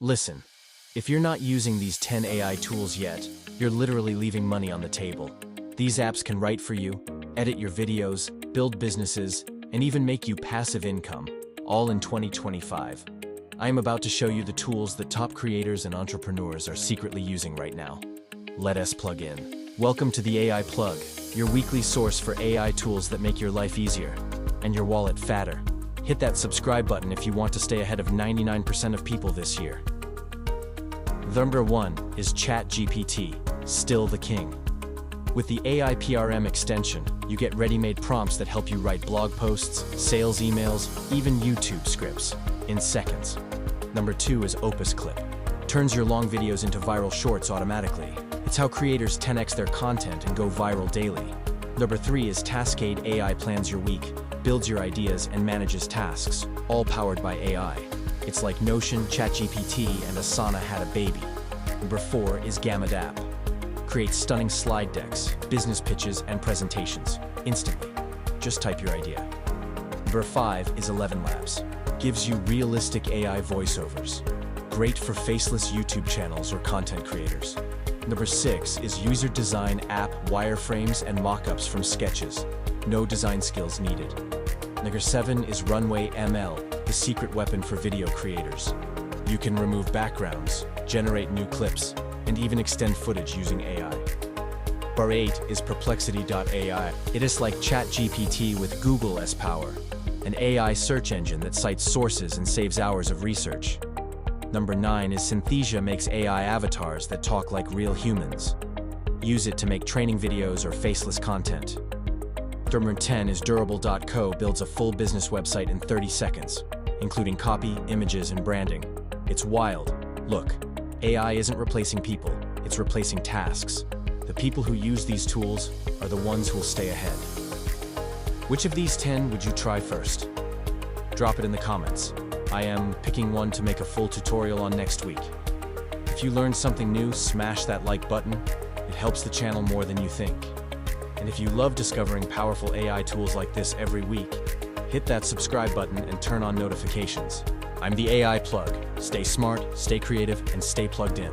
Listen, if you're not using these 10 AI tools yet, you're literally leaving money on the table. These apps can write for you, edit your videos, build businesses, and even make you passive income, all in 2025. I am about to show you the tools that top creators and entrepreneurs are secretly using right now. Let us plug in. Welcome to the AI Plug, your weekly source for AI tools that make your life easier and your wallet fatter. Hit that subscribe button if you want to stay ahead of 99% of people this year. Number 1 is ChatGPT, still the king. With the AI PRM extension, you get ready-made prompts that help you write blog posts, sales emails, even YouTube scripts in seconds. Number 2 is Opus Clip. Turns your long videos into viral shorts automatically. It's how creators 10x their content and go viral daily. Number 3 is Taskade AI. Plans your week, builds your ideas, and manages tasks, all powered by AI. It's like Notion, ChatGPT, and Asana had a baby. Number 4 is GammaDApp. Creates stunning slide decks, business pitches, and presentations instantly. Just type your idea. Number 5 is ElevenLabs. Gives you realistic AI voiceovers. Great for faceless YouTube channels or content creators. Number 6 is User Design App, wireframes and mockups from sketches. No design skills needed. Number 7 is Runway ML, the secret weapon for video creators. You can remove backgrounds, generate new clips, and even extend footage using AI. Number 8 is Perplexity.ai. It is like ChatGPT with Google's power, an AI search engine that cites sources and saves hours of research. Number 9 is Synthesia. Makes AI avatars that talk like real humans. Use it to make training videos or faceless content. Number 10 is Durable.co. Builds a full business website in 30 seconds, including copy, images, and branding. It's wild. Look, AI isn't replacing people, it's replacing tasks. The people who use these tools are the ones who will stay ahead. Which of these 10 would you try first? Drop it in the comments. I am picking one to make a full tutorial on next week. If you learned something new, smash that like button. It helps the channel more than you think. And if you love discovering powerful AI tools like this every week, hit that subscribe button and turn on notifications. I'm the AI Plug. Stay smart, stay creative, and stay plugged in.